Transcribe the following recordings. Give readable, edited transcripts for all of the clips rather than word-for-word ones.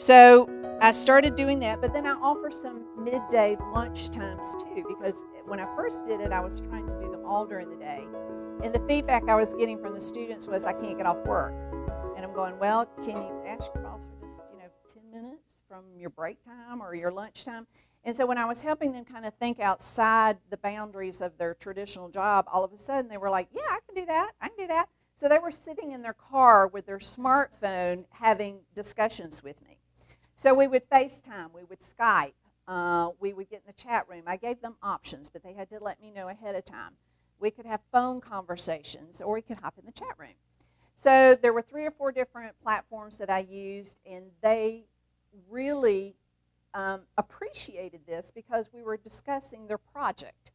So I started doing that, but then I offer some midday lunch times too, because when I first did it, I was trying to do them all during the day. And the feedback I was getting from the students was, I can't get off work. And I'm going, well, can you ask your boss for just, 10 minutes from your break time or your lunch time? And so when I was helping them kind of think outside the boundaries of their traditional job, all of a sudden they were like, yeah, I can do that. I can do that. So they were sitting in their car with their smartphone having discussions with me. So we would FaceTime, we would Skype, we would get in the chat room. I gave them options, but they had to let me know ahead of time. We could have phone conversations, or we could hop in the chat room. So there were 3 or 4 different platforms that I used, and they really appreciated this because we were discussing their project.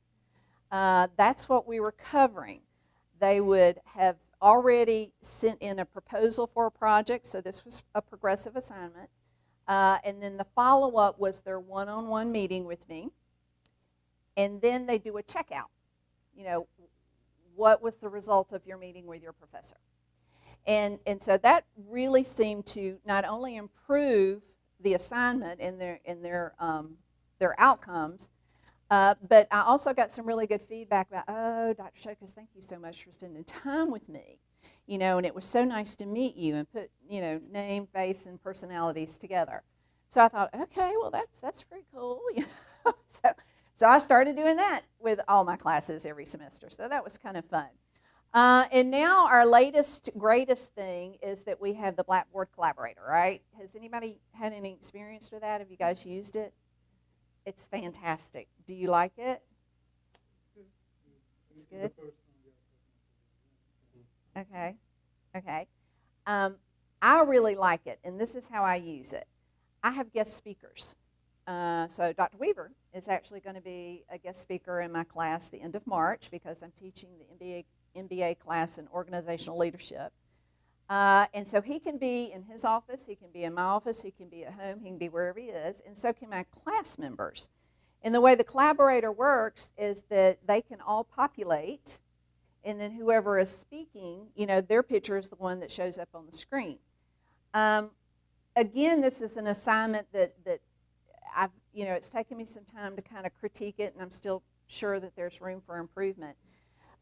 That's what we were covering. They would have already sent in a proposal for a project, so this was a progressive assignment. And then the follow-up was their one-on-one meeting with me. And then they do a checkout. What was the result of your meeting with your professor? And so that really seemed to not only improve the assignment and their outcomes, but I also got some really good feedback about, oh, Dr. Shokus, thank you so much for spending time with me. And it was so nice to meet you and put, name, face, and personalities together. So I thought, okay, well, that's pretty cool. So I started doing that with all my classes every semester. So that was kind of fun. And now our latest, greatest thing is that we have the Blackboard Collaborate, right? Has anybody had any experience with that? Have you guys used it? It's fantastic. Do you like it? It's good? Okay. I really like it, and this is how I use it. I have guest speakers. So Dr. Weaver is actually going to be a guest speaker in my class the end of March because I'm teaching the MBA class in organizational leadership. And so he can be in his office, he can be in my office, he can be at home, he can be wherever he is, and so can my class members. And the way the collaborator works is that they can all populate, and then whoever is speaking, their picture is the one that shows up on the screen. Again, this is an assignment that I've, it's taken me some time to kind of critique it, and I'm still sure that there's room for improvement.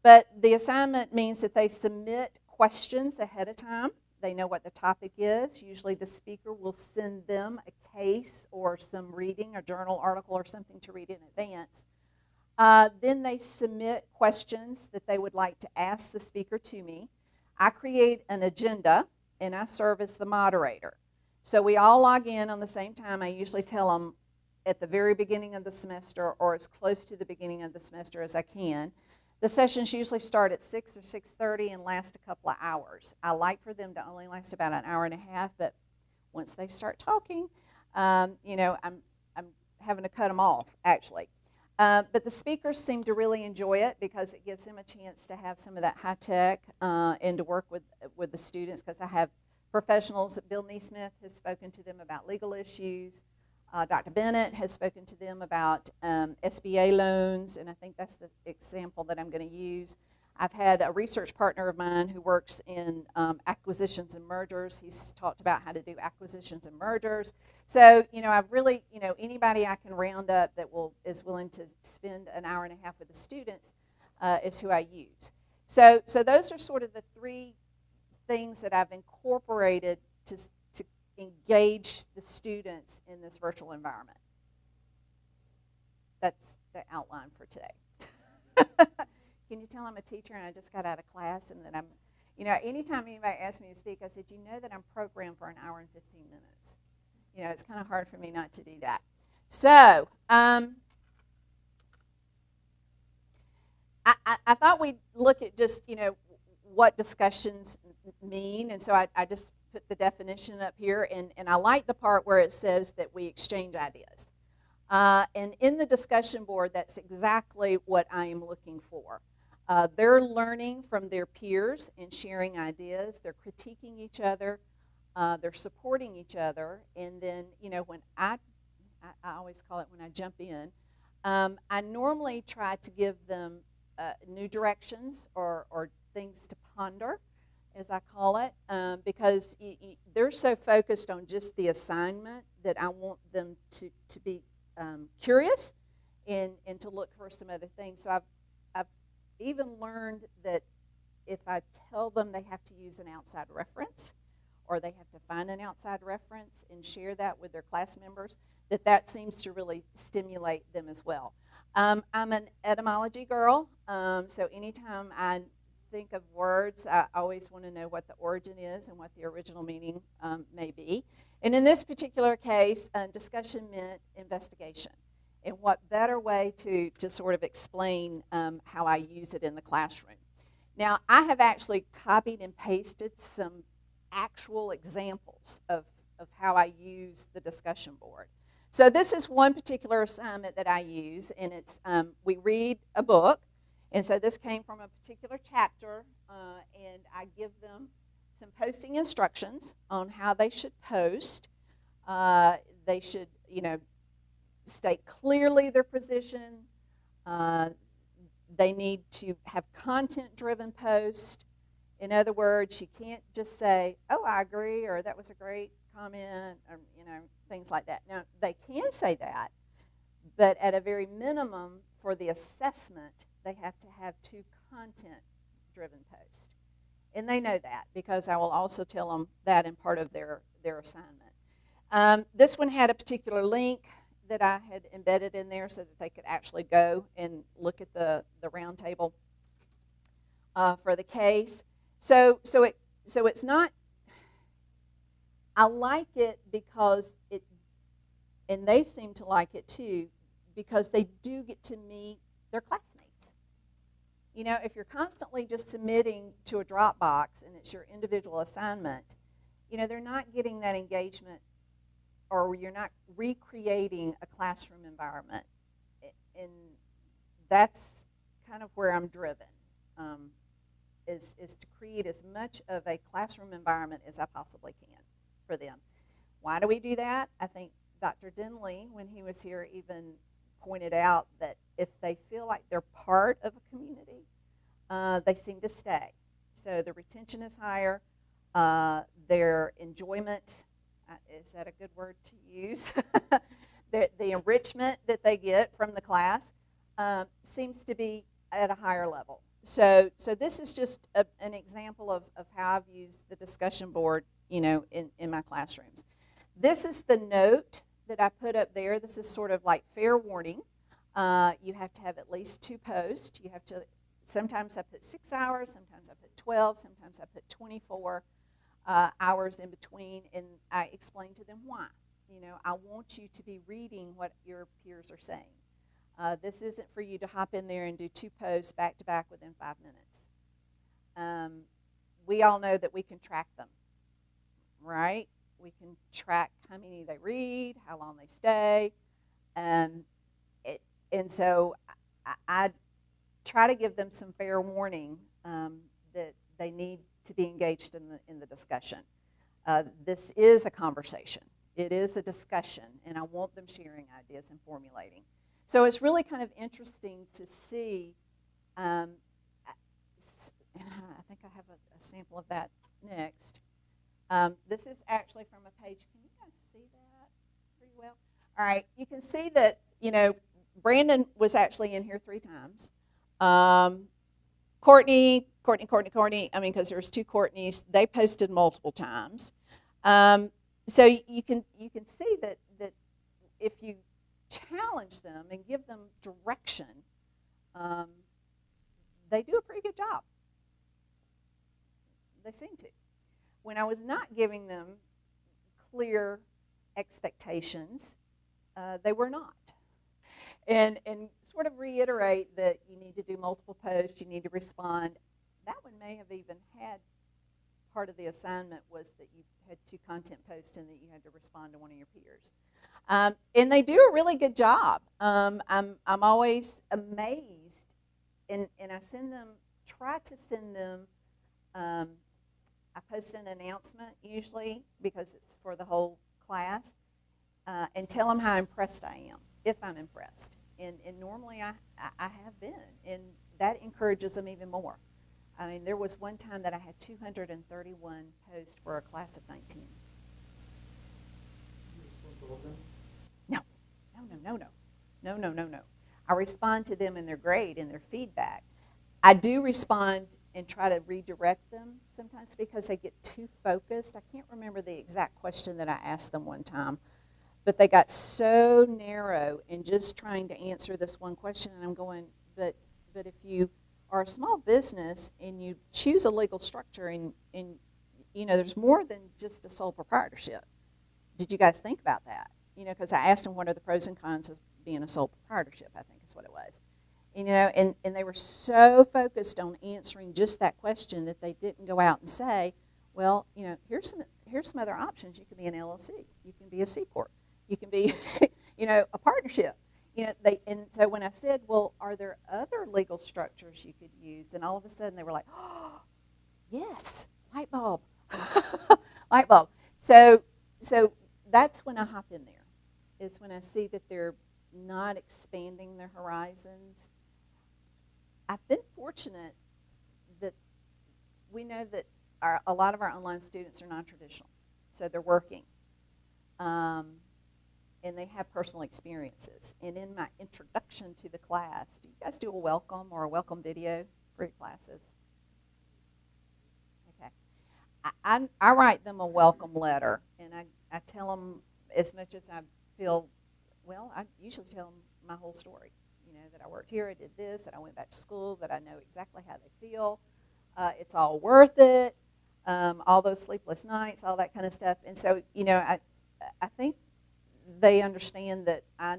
But the assignment means that they submit questions ahead of time. They know what the topic is. Usually the speaker will send them a case or some reading, a journal article or something to read in advance. Then they submit questions that they would like to ask the speaker to me. I create an agenda, and I serve as the moderator. So we all log in on the same time. I usually tell them at the very beginning of the semester or as close to the beginning of the semester as I can. The sessions usually start at 6 or 6:30 and last a couple of hours. I like for them to only last about an hour and a half, but once they start talking, I'm having to cut them off, actually. But the speakers seem to really enjoy it because it gives them a chance to have some of that high tech and to work with the students, because I have professionals. Bill Neesmith has spoken to them about legal issues. Dr. Bennett has spoken to them about SBA loans, and I think that's the example that I'm going to use. I've had a research partner of mine who works in acquisitions and mergers. He's talked about how to do acquisitions and mergers. So, I've really, anybody I can round up that is willing to spend an hour and a half with the students is who I use. So those are sort of the 3 things that I've incorporated to engage the students in this virtual environment. That's the outline for today. Can you tell I'm a teacher and I just got out of class, and that I'm, anytime anybody asks me to speak, I said, you know that I'm programmed for an hour and 15 minutes. It's kind of hard for me not to do that. So, I thought we'd look at just, what discussions mean, and so I just put the definition up here, and I like the part where it says that we exchange ideas. And in the discussion board, that's exactly what I am looking for. They're learning from their peers and sharing ideas. They're critiquing each other. They're supporting each other. And then, when I always call it when I jump in, I normally try to give them new directions or things to ponder as I call it, because they're so focused on just the assignment that I want them to be curious and to look for some other things. So I've even learned that if I tell them they have to use an outside reference, or they have to find an outside reference and share that with their class members, that seems to really stimulate them as well. I'm an etymology girl, so anytime I think of words, I always want to know what the origin is and what the original meaning may be. And in this particular case, discussion meant investigation. And what better way to sort of explain how I use it in the classroom. Now, I have actually copied and pasted some actual examples of how I use the discussion board. So this is one particular assignment that I use, and it's we read a book, and so this came from a particular chapter, and I give them some posting instructions on how they should post. They should, state clearly their position. They need to have content-driven post. In other words, you can't just say, "Oh, I agree," or "That was a great comment," or things like that. Now, they can say that, but at a very minimum for the assessment, they have to have 2 content-driven posts. And they know that because I will also tell them that in part of their assignment. This one had a particular link that I had embedded in there so that they could actually go and look at the round table for the case. So it's not. I like it because and they seem to like it too, because they do get to meet their classmates. If you're constantly just submitting to a Dropbox and it's your individual assignment, they're not getting that engagement, or you're not recreating a classroom environment. And that's kind of where I'm driven, is to create as much of a classroom environment as I possibly can for them. Why do we do that? I think Dr. Denley, when he was here, even pointed out that if they feel like they're part of a community, they seem to stay. So the retention is higher. Their enjoyment, is that a good word to use? The enrichment that they get from the class seems to be at a higher level. So this is just an example of how I've used the discussion board, in my classrooms. This is the note that I put up there. This is sort of like fair warning. You have to have at least 2 posts. You have to. Sometimes I put 6 hours. Sometimes I put 12. Sometimes I put 24 hours in between, and I explain to them why. I want you to be reading what your peers are saying. This isn't for you to hop in there and do 2 posts back to back within 5 minutes. We all know that we can track them, right? We can track how many they read, how long they stay, and so I try to give them some fair warning that they need to be engaged in the discussion. This is a conversation. It is a discussion, and I want them sharing ideas and formulating. So it's really kind of interesting to see, and I think I have a sample of that next. This is actually from a page. Can you guys see that pretty well? All right, you can see that, Brandon was actually in here 3 times. Courtney, because there's 2 Courtneys, they posted multiple times. So you can see that if you challenge them and give them direction, they do a pretty good job. They seem to. When I was not giving them clear expectations, they were not. And sort of reiterate that you need to do multiple posts, you need to respond. That one may have even had part of the assignment was that you had 2 content posts and that you had to respond to one of your peers. And they do a really good job. I'm always amazed, and I try to send them, I post an announcement usually because it's for the whole class, and tell them how impressed I am, if I'm impressed. And normally I have been, and that encourages them even more. I mean, there was one time that I had 231 posts for a class of 19. No. I respond to them in their grade and their feedback. I do respond and try to redirect them sometimes because they get too focused. I can't remember the exact question that I asked them one time, but they got so narrow in just trying to answer this one question, and I'm going, but if you are a small business and you choose a legal structure and you know, there's more than just a sole proprietorship. Did you guys think about that? You know, because I asked them what are the pros and cons of being a sole proprietorship, I think is what it was. You know, and they were so focused on answering just that question that they didn't go out and say, well, you know, here's some other options. You can be an LLC. You can be a C Corp. You can be, you know, a partnership. You know, and so when I said, well, are there other legal structures you could use? And all of a sudden they were like, oh, yes, light bulb. Light bulb. So that's when I hop in there, is when I see that they're not expanding their horizons. I've been fortunate that we know that a lot of our online students are non-traditional, so they're working, and they have personal experiences. And in my introduction to the class, do you guys do a welcome or a welcome video for your classes? Okay. I write them a welcome letter, and I tell them as much as I feel. Well, I usually tell them my whole story. You know, that I worked here, I did this, that I went back to school, that I know exactly how they feel. It's all worth it. All those sleepless nights, all that kind of stuff. And so, you know, I think they understand that I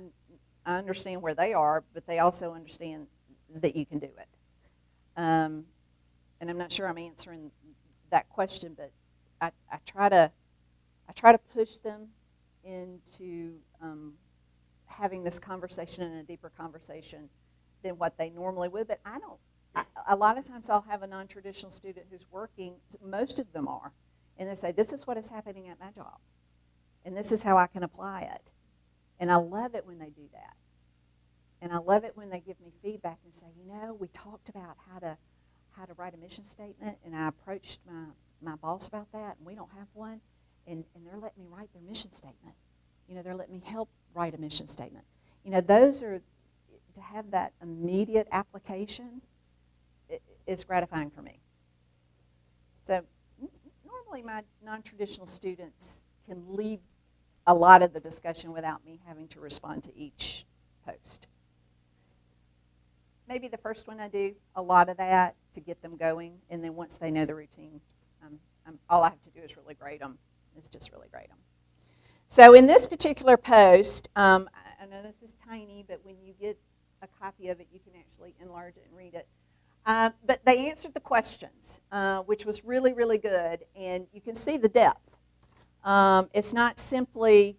understand where they are, but they also understand that you can do it. And I'm not sure I'm answering that question, but I try to push them into having this conversation and a deeper conversation than what they normally would. But I don't. A lot of times I'll have a non-traditional student who's working. Most of them are, and they say, "This is what is happening at my job, and this is how I can apply it." And I love it when they do that. And I love it when they give me feedback and say, "You know, we talked about how to write a mission statement, and I approached my boss about that, and we don't have one, and they're letting me write their mission statement. You know, they're letting me help write a mission statement." You know, those are, to have that immediate application is gratifying for me. So normally my non-traditional students can lead a lot of the discussion without me having to respond to each post. Maybe the first one I do a lot of that to get them going, and then once they know the routine, all I have to do is really grade them. It's just really grade them. So in this particular post, I know this is tiny, but when you get a copy of it, you can actually enlarge it and read it. But they answered the questions, which was really, really good, and you can see the depth. It's not simply,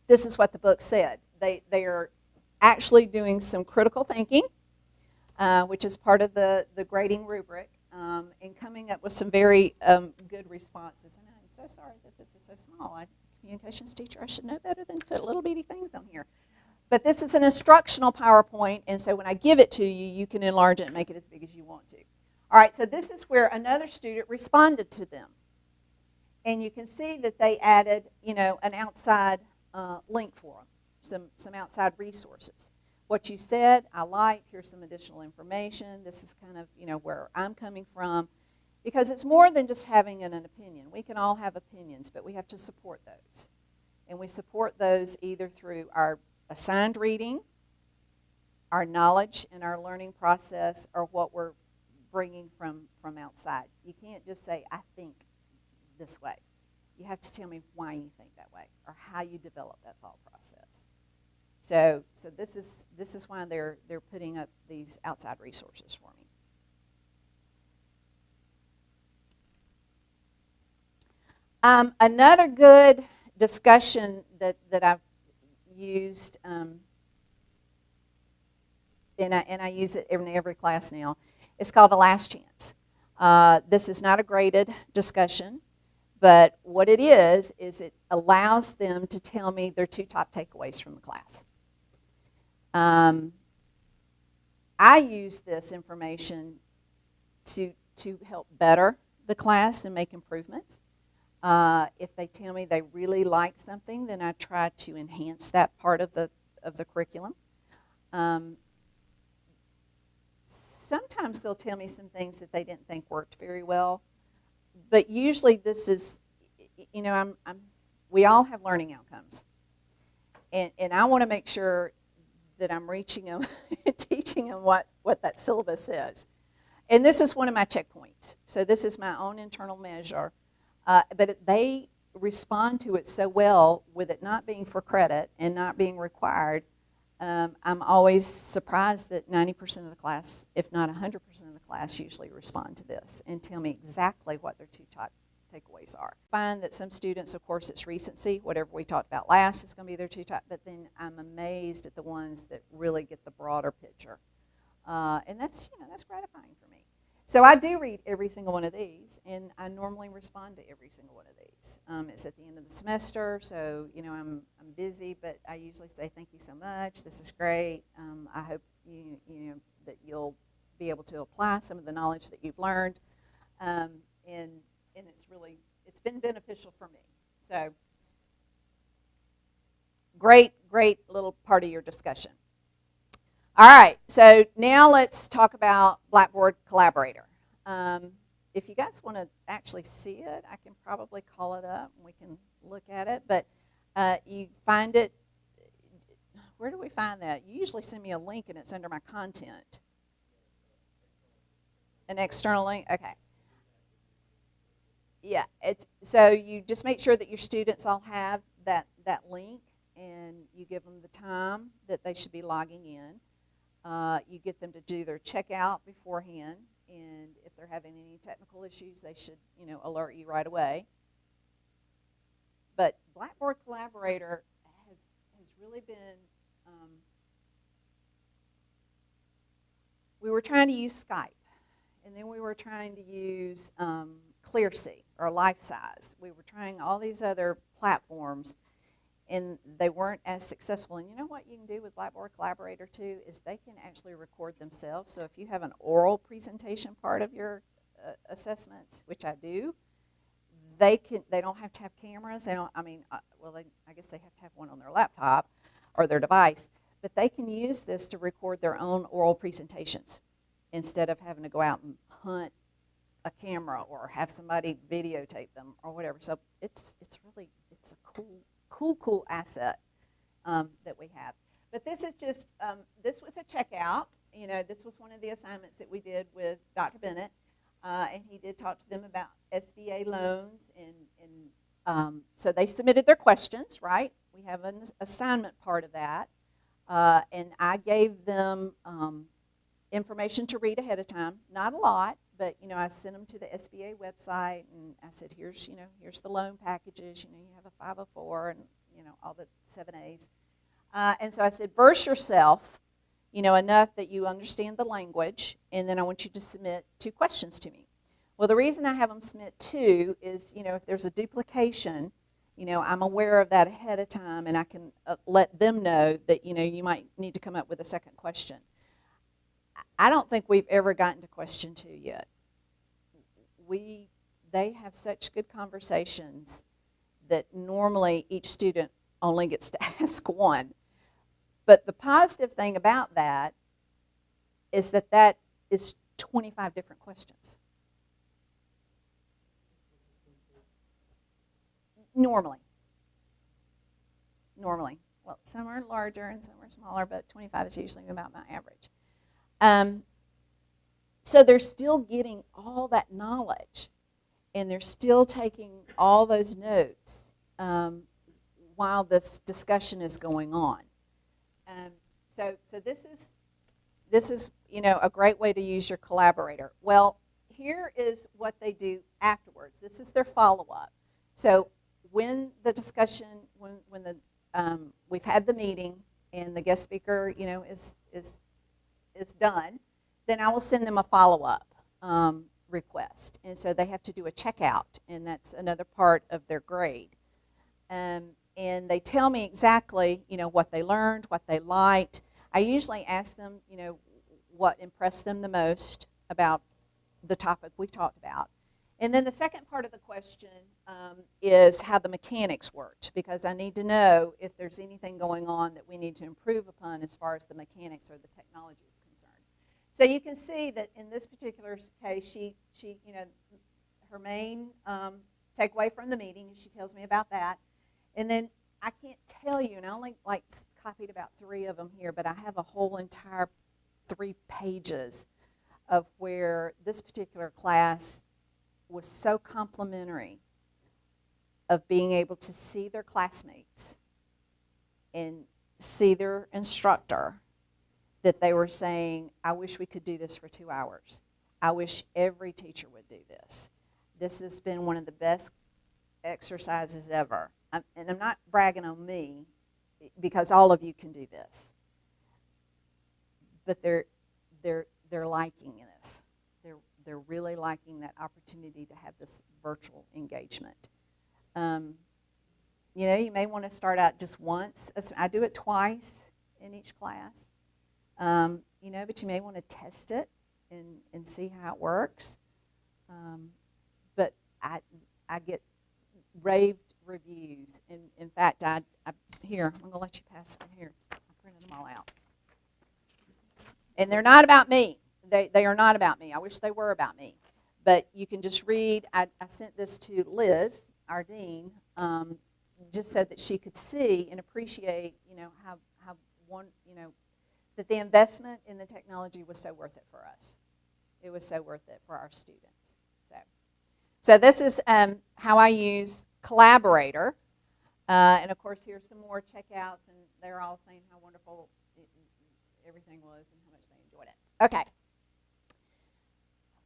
this is what the book said. They are actually doing some critical thinking, which is part of the grading rubric, and coming up with some very good responses. And I'm so sorry that this is so small. I'm a communications teacher. I should know better than to put little bitty things on here. But this is an instructional PowerPoint, and so when I give it to you, you can enlarge it and make it as big as you want to. All right, so this is where another student responded to them. And you can see that they added, you know, an outside link for them, some outside resources. What you said, I like, here's some additional information. This is kind of, you know, where I'm coming from. Because it's more than just having an opinion. We can all have opinions, but we have to support those. And we support those either through our assigned reading, our knowledge and our learning process, or what we're bringing from outside. You can't just say, I think this way. You have to tell me why you think that way, or how you develop that thought process. So this is why they're putting up these outside resources for me. Another good discussion that I've used, and I use it in every class now, is called a last chance. This is not a graded discussion, but what it is it allows them to tell me their 2 top takeaways from the class. I use this information to help better the class and make improvements. If they tell me they really like something, then I try to enhance that part of the curriculum. Sometimes they'll tell me some things that they didn't think worked very well, but usually this is, we all have learning outcomes, and I want to make sure that I'm reaching them, teaching them what that syllabus is. And this is one of my checkpoints. So this is my own internal measure. But they respond to it so well with it not being for credit and not being required. I'm always surprised that 90% of the class, if not 100% of the class, usually respond to this and tell me exactly what their two top takeaways are. I find that some students, of course, it's recency. Whatever we talked about last is going to be their two top. But then I'm amazed at the ones that really get the broader picture. And that's gratifying for me. So I do read every single one of these, and I normally respond to every single one of these. It's at the end of the semester, so I'm busy, but I usually say thank you so much. This is great. I hope that you'll be able to apply some of the knowledge that you've learned, and it's been beneficial for me. So great little part of your discussion. All right, so now let's talk about Blackboard Collaborator. If you guys want to actually see it, I can probably call it up and we can look at it. But you find it, where do we find that? You usually send me a link and it's under my content. An external link? Okay. Yeah, so you just make sure that your students all have that link, and you give them the time that they should be logging in. You get them to do their checkout beforehand, and if they're having any technical issues, they should, alert you right away. But Blackboard Collaborator has really been, we were trying to use Skype, and then we were trying to use ClearSea or LifeSize. We were trying all these other platforms, and they weren't as successful. And you know what you can do with Blackboard Collaborator too is they can actually record themselves. So if you have an oral presentation part of your assessments, which I do, they don't have to have cameras. I guess they have to have one on their laptop or their device, but they can use this to record their own oral presentations instead of having to go out and hunt a camera or have somebody videotape them or whatever. So it's a cool asset that we have. But this is just, this was a checkout. This was one of the assignments that we did with Dr. Bennett, and he did talk to them about SBA loans, and so they submitted their questions, right? We have an assignment part of that, and I gave them information to read ahead of time, not a lot, but I sent them to the SBA website, and I said, here's the loan packages. You have a 504 and all the 7As, and so I said, verse yourself, enough that you understand the language, and then I want you to submit 2 questions to me. Well, the reason I have them submit 2 is, if there's a duplication, I'm aware of that ahead of time, and I can let them know that you might need to come up with a second question. I don't think we've ever gotten to question 2 yet. They have such good conversations that normally each student only gets to ask 1. But the positive thing about that is that is 25 different questions. Normally. Well, some are larger and some are smaller, but 25 is usually about my average. So they're still getting all that knowledge, and they're still taking all those notes while this discussion is going on. So this is a great way to use your collaborator. Well, here is what they do afterwards. This is their follow-up. So when the discussion, when the we've had the meeting and the guest speaker is done, then I will send them a follow-up request. And so they have to do a checkout, and that's another part of their grade. And they tell me exactly, what they learned, what they liked. I usually ask them, what impressed them the most about the topic we talked about. And then the second part of the question is how the mechanics worked, because I need to know if there's anything going on that we need to improve upon as far as the mechanics or the technology is concerned. So you can see that in this particular case, she her main takeaway from the meeting, she tells me about that. And then I can't tell you, and I only copied about 3 of them here, but I have a whole entire 3 pages of where this particular class was so complimentary of being able to see their classmates and see their instructor, that they were saying, I wish we could do this for 2 hours. I wish every teacher would do this. This has been one of the best exercises ever. And I'm not bragging on me, because all of you can do this. But they're liking this. They're really liking that opportunity to have this virtual engagement. You may want to start out just once. I do it twice in each class. But you may want to test it and see how it works. But I get raved reviews. In fact, here, I'm going to let you pass it here. I printed them all out. And they're not about me. They are not about me. I wish they were about me. But you can just read. I sent this to Liz, our dean, just so that she could see and appreciate, how that the investment in the technology was so worth it for us. It was so worth it for our students. So this is how I use Collaborator. And of course, here's some more checkouts, and they're all saying how wonderful everything was and how much they enjoyed it. Okay.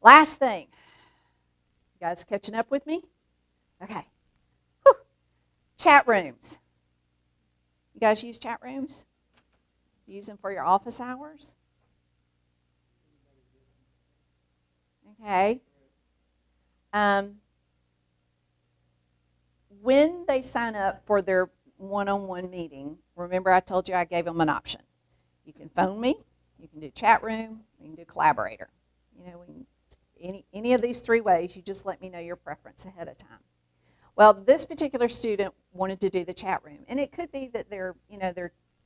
Last thing. You guys catching up with me? Okay. Whew. Chat rooms. You guys use chat rooms? Use them for your office hours? Okay. When they sign up for their one-on-one meeting, remember I told you I gave them an option. You can phone me, you can do chat room, you can do Collaborator. Any of these 3 ways, you just let me know your preference ahead of time. Well, this particular student wanted to do the chat room, and it could be that their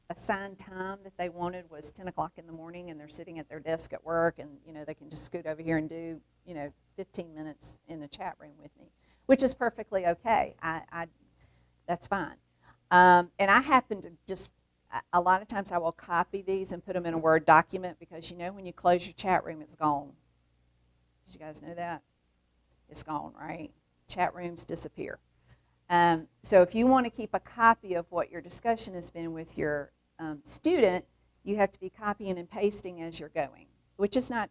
assigned time that they wanted was 10 o'clock in the morning, and they're sitting at their desk at work, and they can just scoot over here and do 15 minutes in a chat room with me, which is perfectly okay. That's fine. And I happen to just, a lot of times I will copy these and put them in a Word document, because when you close your chat room, it's gone. Did you guys know that? It's gone, right? Chat rooms disappear. So if you want to keep a copy of what your discussion has been with your student, you have to be copying and pasting as you're going, which is not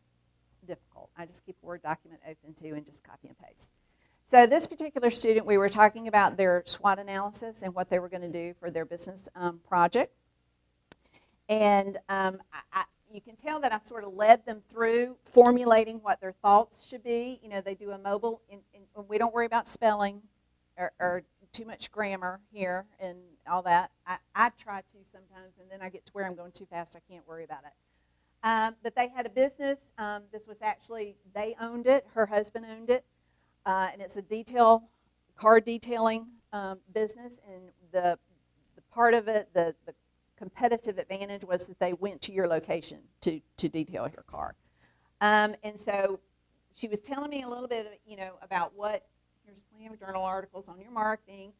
difficult. I just keep a Word document open too and just copy and paste. So this particular student, we were talking about their SWOT analysis and what they were going to do for their business project. And you can tell that I sort of led them through formulating what their thoughts should be. They do a mobile, and we don't worry about spelling or too much grammar here and all that. I try to sometimes, and then I get to where I'm going too fast. I can't worry about it. But they had a business. This was actually, they owned it. Her husband owned it. And it's a car detailing business. And the part of it, the competitive advantage was that they went to your location to detail your car. And so she was telling me a little bit, about here's plenty of journal articles on your marketing.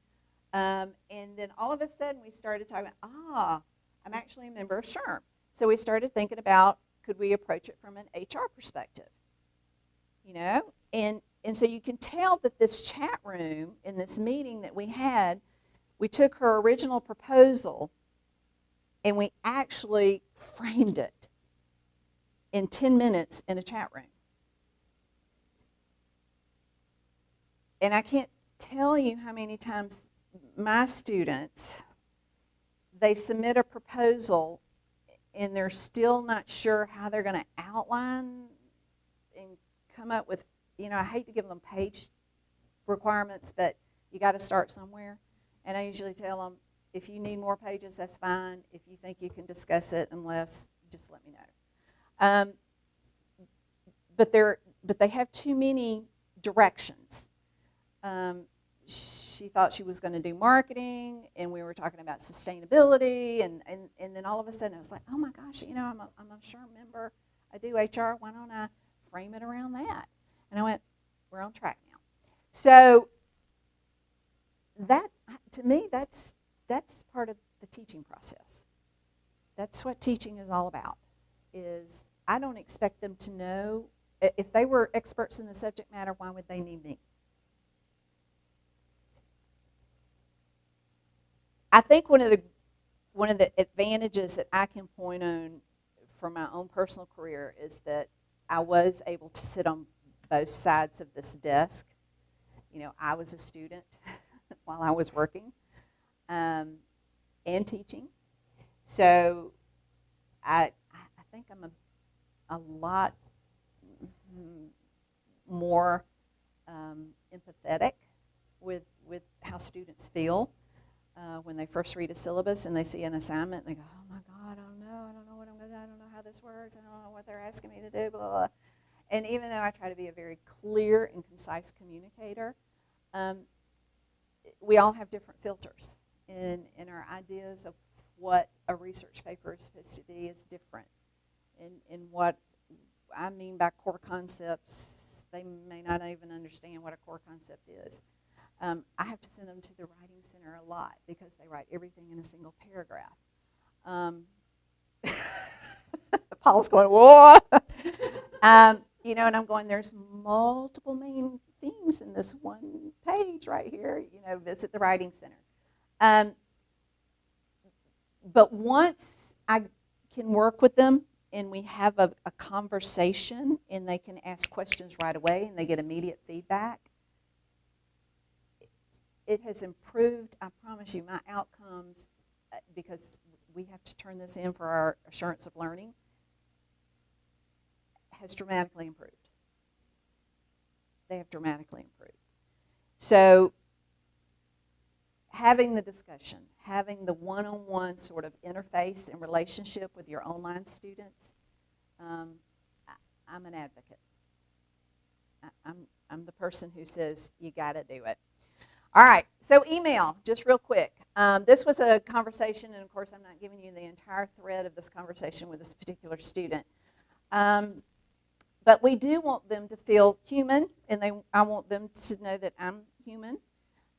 And then all of a sudden we started talking about, I'm actually a member of SHRM. So we started thinking about, could we approach it from an HR perspective? And so you can tell that this chat room in this meeting that we had, we took her original proposal and we actually framed it in 10 minutes in a chat room. And I can't tell you how many times my students, they submit a proposal and they're still not sure how they're going to outline and come up with, I hate to give them page requirements, but you got to start somewhere. And I usually tell them, if you need more pages, that's fine. If you think you can discuss it, unless, just let me know. But but they have too many directions. She thought she was going to do marketing, and we were talking about sustainability, and then all of a sudden I was like, oh my gosh, I'm a SHRM member. I do HR. Why don't I frame it around that? And I went, we're on track now. So that, to me, that's part of the teaching process. That's what teaching is all about. Is I don't expect them to know. If they were experts in the subject matter, why would they need me? I think one of the advantages that I can point on from my own personal career is that I was able to sit on both sides of this desk. I was a student while I was working and teaching. So I think I'm a lot more empathetic with how students feel when they first read a syllabus and they see an assignment and they go, oh my God, I don't know what I'm going to do, I don't know how this works, I don't know what they're asking me to do, blah, blah, blah. And even though I try to be a very clear and concise communicator, we all have different filters, and our ideas of what a research paper is supposed to be is different. And what I mean by core concepts, they may not even understand what a core concept is. I have to send them to the writing center a lot because they write everything in a single paragraph. Paul's going, whoa! And I'm going, there's multiple main themes in this one page right here. Visit the writing center. But once I can work with them and we have a conversation and they can ask questions right away and they get immediate feedback, it has improved, I promise you, my outcomes, because we have to turn this in for our assurance of learning, has dramatically improved. They have dramatically improved. So having the discussion, having the one-on-one sort of interface and relationship with your online students, I'm an advocate. I'm the person who says, you got to do it. All right, so email, just real quick. This was a conversation, and of course I'm not giving you the entire thread of this conversation with this particular student. But we do want them to feel human, and I want them to know that I'm human.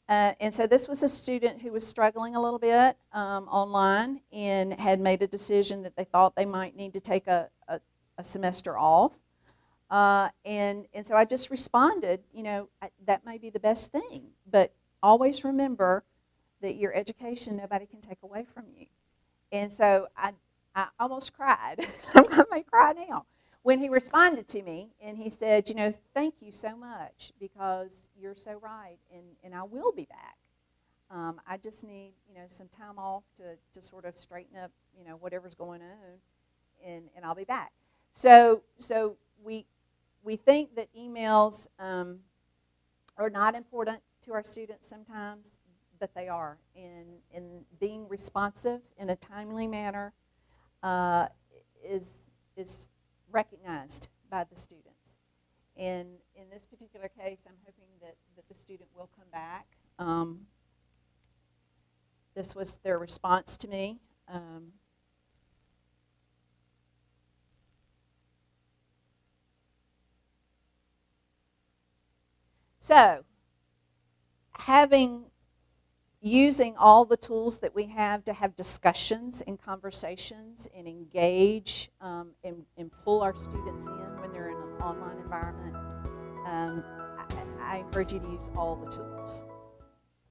And so this was a student who was struggling a little bit online and had made a decision that they thought they might need to take a semester off. And so I just responded, that may be the best thing, but always remember that your education nobody can take away from you. And so I almost cried. I may cry now. When he responded to me and he said, thank you so much because you're so right and I will be back. I just need, some time off to sort of straighten up, whatever's going on and I'll be back. So we think that emails are not important to our students sometimes, but they are. And being responsive in a timely manner is recognized by the students. And in this particular case, I'm hoping that the student will come back. This was their response to me. So, using all the tools that we have to have discussions and conversations and engage and pull our students in when they're in an online environment, I encourage you to use all the tools.